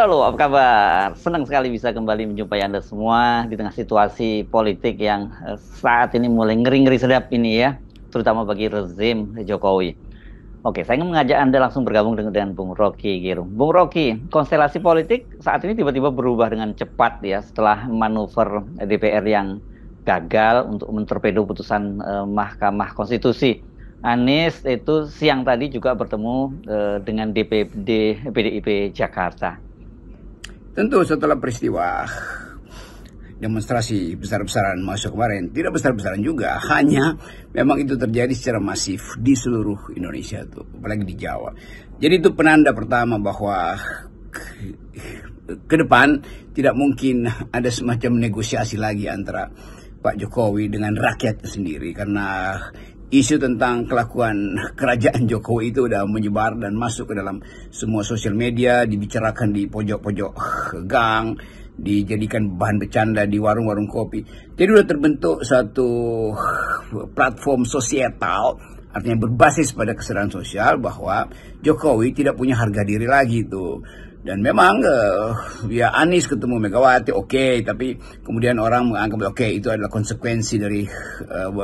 Halo, apa kabar? Senang sekali bisa kembali menjumpai Anda semua di tengah situasi politik yang saat ini mulai ngeri-ngeri sedap ini ya, terutama bagi rezim Jokowi. Oke, saya ingin mengajak Anda langsung bergabung dengan Bung Rocky Gerung. Bung Rocky, konstelasi politik saat ini tiba-tiba berubah dengan cepat ya setelah manuver DPR yang gagal untuk mentorpedo putusan Mahkamah Konstitusi. Anies itu siang tadi juga bertemu dengan DPD PDIP Jakarta. Tentu setelah peristiwa demonstrasi besar-besaran masuk kemarin, tidak besar-besaran juga, hanya memang itu terjadi secara masif di seluruh Indonesia tuh, apalagi di Jawa. Jadi itu penanda pertama bahwa ke depan tidak mungkin ada semacam negosiasi lagi antara Pak Jokowi dengan rakyat sendiri, karena isu tentang kelakuan kerajaan Jokowi itu udah menyebar dan masuk ke dalam semua sosial media, dibicarakan di pojok-pojok gang, dijadikan bahan bercanda di warung-warung kopi. Jadi udah terbentuk satu platform sosial, artinya berbasis pada kesadaran sosial bahwa Jokowi tidak punya harga diri lagi tuh. Dan memang ya Anies ketemu Megawati oke, tapi kemudian orang menganggap oke, itu adalah konsekuensi dari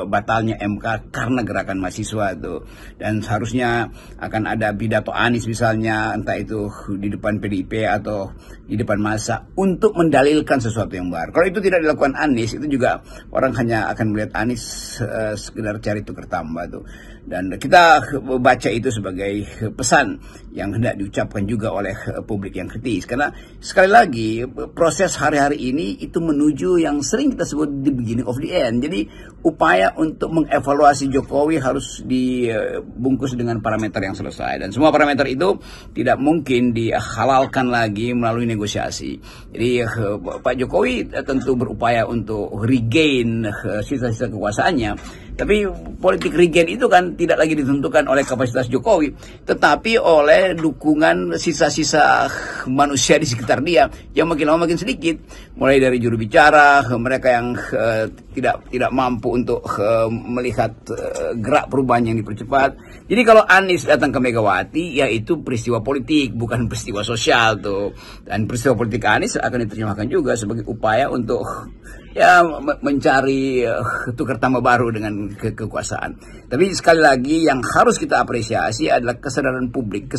batalnya MK karena gerakan mahasiswa itu. Dan seharusnya akan ada pidato Anies misalnya, entah itu di depan PDIP atau di depan massa untuk mendalilkan sesuatu yang baru. Kalau itu tidak dilakukan Anies, itu juga orang hanya akan melihat Anies sekedar cari tukar tambah tuh. Dan kita baca itu sebagai pesan yang hendak diucapkan juga oleh publik yang kritis. Karena sekali lagi proses hari-hari ini itu menuju yang sering kita sebut the beginning of the end. Jadi upaya untuk mengevaluasi Jokowi harus dibungkus dengan parameter yang selesai. Dan semua parameter itu tidak mungkin dihalalkan lagi melalui negosiasi. Jadi Pak Jokowi tentu berupaya untuk regain sisa-sisa kekuasaannya. Tapi politik regain itu kan tidak lagi ditentukan oleh kapasitas Jokowi, tetapi oleh dukungan sisa-sisa manusia di sekitar dia yang makin lama makin sedikit. Mulai dari juru bicara, mereka yang tidak mampu untuk melihat gerak perubahan yang dipercepat. Jadi kalau Anies datang ke Megawati, ya itu peristiwa politik, bukan peristiwa sosial tuh. Dan peristiwa politik Anies akan diterjemahkan juga sebagai upaya untuk ya mencari tukar tambah baru dengan kekuasaan. Tapi sekali lagi yang harus kita apresiasi adalah kesadaran publik,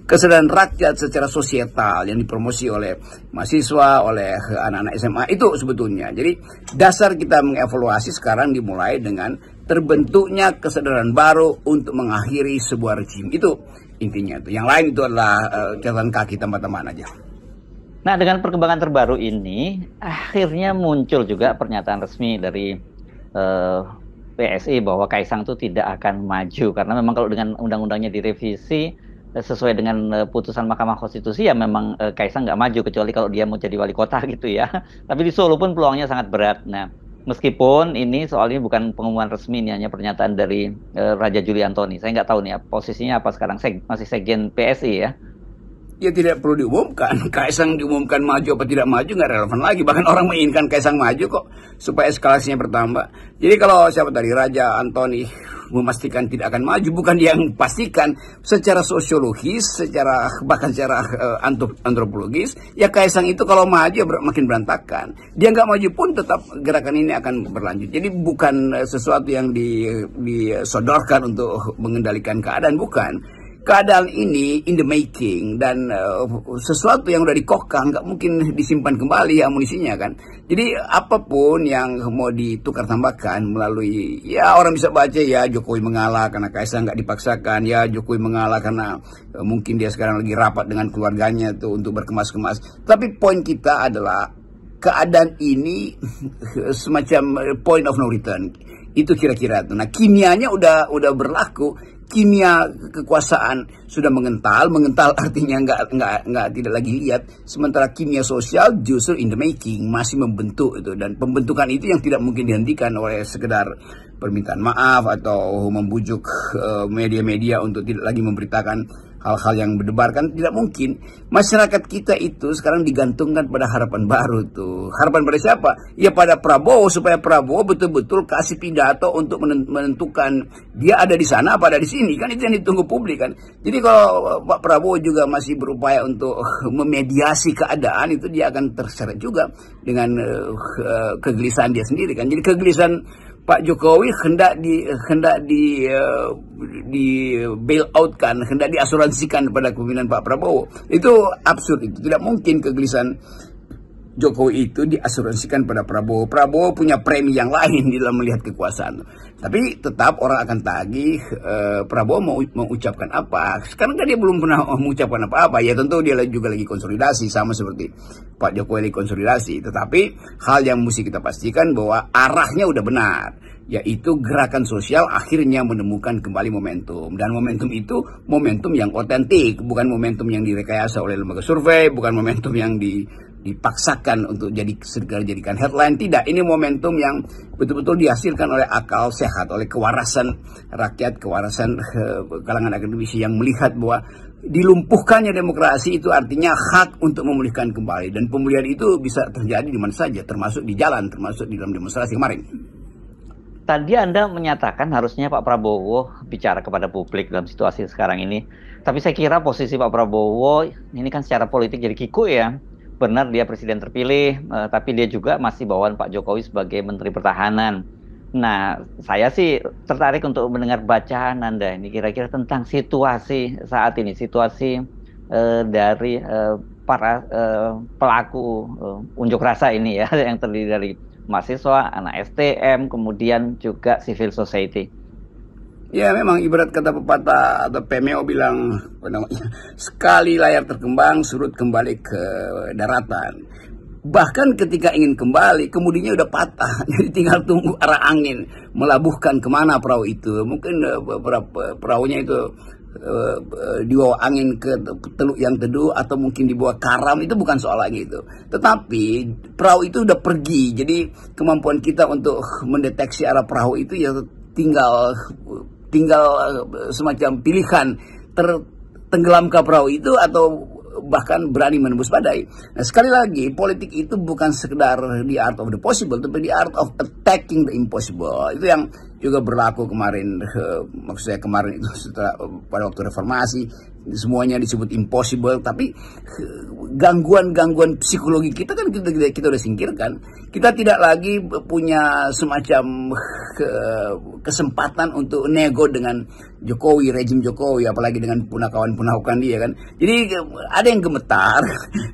kesadaran rakyat secara sosial yang dipromosi oleh mahasiswa, oleh anak-anak SMA itu sebetulnya. Jadi dasar kita mengevaluasi sekarang dimulai dengan terbentuknya kesadaran baru untuk mengakhiri sebuah rezim. Itu intinya tuh. Yang lain itu adalah catatan kaki teman-teman aja. Nah, dengan perkembangan terbaru ini, akhirnya muncul juga pernyataan resmi dari PSI bahwa Kaisang itu tidak akan maju. Karena memang kalau dengan undang-undangnya direvisi, sesuai dengan putusan Mahkamah Konstitusi, ya memang Kaisang nggak maju, kecuali kalau dia mau jadi wali kota gitu ya. Tapi di Solo pun peluangnya sangat berat. Nah, meskipun ini soalnya bukan pengumuman resmi, ini hanya pernyataan dari Raja Juli Antoni. Saya nggak tahu nih posisinya apa sekarang, masih sekjen PSI ya. Ya tidak perlu diumumkan. Kaisang diumumkan maju apa tidak maju nggak relevan lagi. Bahkan orang menginginkan Kaisang maju kok supaya eskalasinya bertambah. Jadi kalau siapa tadi Raja Antoni memastikan tidak akan maju, bukan dia yang pastikan, secara sosiologis, bahkan secara antropologis, ya Kaisang itu kalau maju makin berantakan. Dia nggak maju pun tetap gerakan ini akan berlanjut. Jadi bukan sesuatu yang disodorkan untuk mengendalikan keadaan, bukan. Keadaan ini in the making, dan sesuatu yang udah dikokang nggak mungkin disimpan kembali amunisinya kan. Jadi apapun yang mau ditukar tambahkan melalui, ya orang bisa baca ya Jokowi mengalah karena Kaisang nggak dipaksakan, ya Jokowi mengalah karena mungkin dia sekarang lagi rapat dengan keluarganya tuh untuk berkemas-kemas. Tapi poin kita adalah keadaan ini semacam point of no return. Itu kira-kira tuh. Nah, kimianya udah berlaku. Kimia kekuasaan sudah mengental artinya nggak tidak lagi lihat, sementara kimia sosial justru in the making, masih membentuk itu, dan pembentukan itu yang tidak mungkin dihentikan oleh sekedar permintaan maaf atau membujuk media-media untuk tidak lagi memberitakan hal-hal yang berdebar kan tidak mungkin. Masyarakat kita itu sekarang digantungkan pada harapan baru tuh. Harapan pada siapa? Ya pada Prabowo, supaya Prabowo betul-betul kasih pidato untuk menentukan dia ada di sana apa ada di sini. Kan itu yang ditunggu publik kan. Jadi kalau Pak Prabowo juga masih berupaya untuk memediasi keadaan, itu dia akan terseret juga dengan kegelisahan dia sendiri kan. Jadi kegelisahan Pak Jokowi hendak di bail out kan, hendak diasuransikan pada kepemimpinan Pak Prabowo. Itu absurd, itu tidak mungkin kegelisahan Jokowi itu diasuransikan pada Prabowo. Prabowo punya premi yang lain di dalam melihat kekuasaan. Tapi tetap orang akan tagih Prabowo mau mengucapkan apa. Sekarang kan dia belum pernah mengucapkan apa-apa. Ya tentu dia juga lagi konsolidasi, sama seperti Pak Jokowi lagi konsolidasi. Tetapi hal yang mesti kita pastikan bahwa arahnya udah benar, yaitu gerakan sosial akhirnya menemukan kembali momentum. Dan momentum itu momentum yang otentik, bukan momentum yang direkayasa oleh lembaga survei, bukan momentum yang dipaksakan untuk segera jadikan headline. Tidak, ini momentum yang betul-betul dihasilkan oleh akal sehat, oleh kewarasan rakyat, kewarasan kalangan akademisi yang melihat bahwa dilumpuhkannya demokrasi itu artinya hak untuk memulihkan kembali. Dan pemulihan itu bisa terjadi di mana saja, termasuk di jalan, termasuk di dalam demonstrasi kemarin. Tadi Anda menyatakan harusnya Pak Prabowo bicara kepada publik dalam situasi sekarang ini. Tapi saya kira posisi Pak Prabowo ini kan secara politik jadi kiku ya. Benar dia presiden terpilih, tapi dia juga masih bawaan Pak Jokowi sebagai Menteri Pertahanan. Nah, saya sih tertarik untuk mendengar bacaan Anda ini kira-kira tentang situasi saat ini, situasi dari para pelaku unjuk rasa ini ya, yang terdiri dari mahasiswa, anak STM, kemudian juga civil society. Ya memang ibarat kata pepatah atau PMO bilang, sekali layar terkembang surut kembali ke daratan. Bahkan ketika ingin kembali, kemudinya udah patah. Jadi tinggal tunggu arah angin melabuhkan kemana perahu itu. Mungkin perahunya itu dibawa angin ke teluk yang teduh, atau mungkin dibawa karam, itu bukan soal lagi itu. Tetapi perahu itu udah pergi. Jadi kemampuan kita untuk mendeteksi arah perahu itu ya tinggal semacam pilihan tenggelamkah perahu itu atau bahkan berani menembus badai. Nah, sekali lagi politik itu bukan sekedar the art of the possible, tapi the art of attacking the impossible. Itu yang juga berlaku kemarin, maksud saya kemarin itu setelah pada waktu reformasi semuanya disebut impossible, tapi gangguan-gangguan psikologi kita kan kita udah singkirkan. Kita tidak lagi punya semacam kesempatan untuk nego dengan Jokowi, rejim Jokowi, apalagi dengan punakawan-punakan dia kan. Jadi ada yang gemetar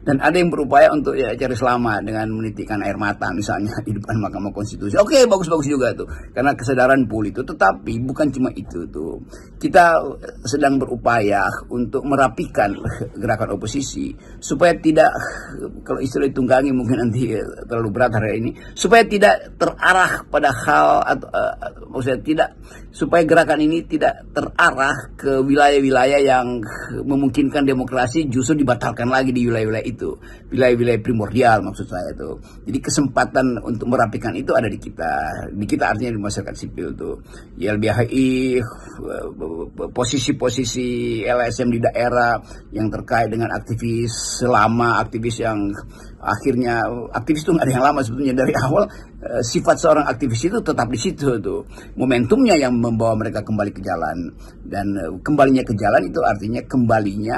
dan ada yang berupaya untuk ya cari selamat dengan menitikkan air mata misalnya di depan Mahkamah Konstitusi. Oke, bagus-bagus juga tuh, karena kesadaran pulih itu. Tetapi bukan cuma itu tuh. Kita sedang berupaya untuk merapikan gerakan oposisi supaya tidak, kalau istilah ditunggangi mungkin nanti terlalu berat hari ini, supaya tidak terarah pada hal atau maksudnya tidak, supaya gerakan ini tidak terarah ke wilayah-wilayah yang memungkinkan demokrasi justru dibatalkan lagi di wilayah-wilayah itu, wilayah-wilayah primordial maksud saya itu. Jadi kesempatan untuk merapikan itu ada di kita artinya di masyarakat sipil tuh. YLBHI, posisi-posisi LSM di daerah yang terkait dengan aktivis lama, aktivis yang akhirnya aktivis itu nggak ada yang lama sebetulnya dari awal. Sifat seorang aktivis itu tetap di situ tuh, momentumnya yang membawa mereka kembali ke jalan. Dan kembalinya ke jalan itu artinya kembalinya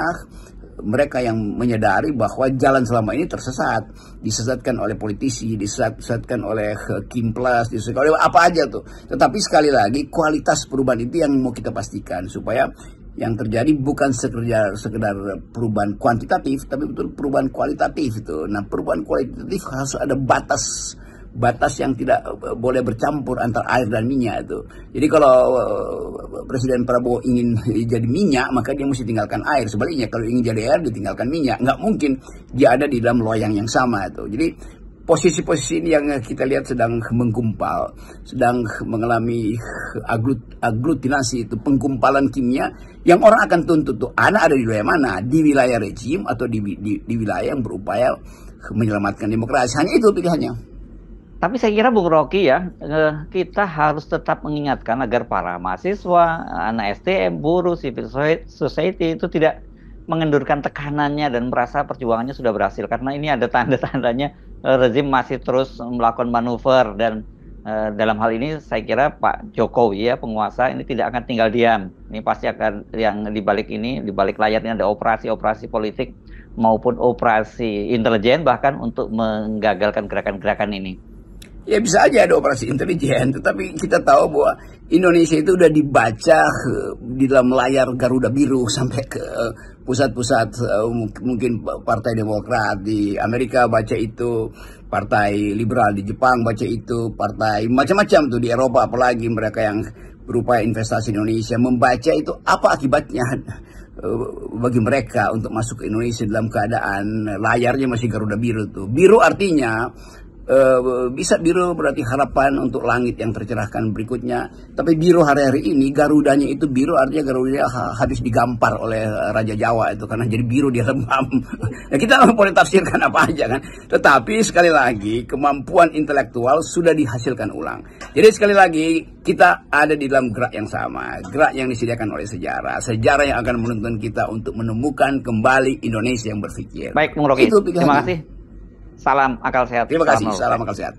mereka yang menyadari bahwa jalan selama ini tersesat, disesatkan oleh politisi, disesatkan oleh Kimplas, disesatkan oleh apa aja tuh. Tetapi sekali lagi kualitas perubahan itu yang mau kita pastikan, supaya yang terjadi bukan sekedar perubahan kuantitatif, tapi betul perubahan kualitatif itu. Nah, perubahan kualitatif harus ada batas yang tidak boleh bercampur antara air dan minyak itu. Jadi kalau Presiden Prabowo ingin jadi minyak, maka dia mesti tinggalkan air. Sebaliknya kalau ingin jadi air, ditinggalkan minyak. Nggak mungkin dia ada di dalam loyang yang sama itu. Jadi posisi-posisi ini yang kita lihat sedang menggumpal, sedang mengalami aglutinasi itu, penggumpalan kimia yang orang akan tuntut tuh, anak ada di wilayah mana, di wilayah rejim atau di wilayah yang berupaya menyelamatkan demokrasi. Hanya itu pilihannya. Tapi saya kira Bung Rocky ya, kita harus tetap mengingatkan agar para mahasiswa, anak STM, buruh, civil society itu tidak mengendurkan tekanannya dan merasa perjuangannya sudah berhasil. Karena ini ada tanda-tandanya rezim masih terus melakukan manuver dan dalam hal ini saya kira Pak Jokowi ya penguasa ini tidak akan tinggal diam. Ini pasti akan yang dibalik ini, dibalik layar ini ada operasi-operasi politik maupun operasi intelijen bahkan untuk menggagalkan gerakan-gerakan ini. Ya bisa aja ada operasi intelijen, tetapi kita tahu bahwa Indonesia itu udah dibaca di dalam layar Garuda Biru sampai ke pusat-pusat mungkin Partai Demokrat di Amerika baca itu, Partai Liberal di Jepang baca itu, partai macam-macam tuh di Eropa, apalagi mereka yang berupaya investasi Indonesia membaca itu apa akibatnya bagi mereka untuk masuk ke Indonesia dalam keadaan layarnya masih Garuda Biru tuh. Biru artinya bisa biru berarti harapan untuk langit yang tercerahkan berikutnya. Tapi biru hari-hari ini Garudanya itu biru artinya Garudanya habis digampar oleh Raja Jawa itu karena jadi biru dia lebam. Nah, kita boleh tafsirkan apa aja kan. Tetapi sekali lagi kemampuan intelektual sudah dihasilkan ulang. Jadi sekali lagi kita ada di dalam gerak yang sama, gerak yang disediakan oleh sejarah, sejarah yang akan menuntun kita untuk menemukan kembali Indonesia yang berpikir. Baik, Bung Rocky. Terima kasih. Salam akal sehat. Terima kasih. Salam akal sehat.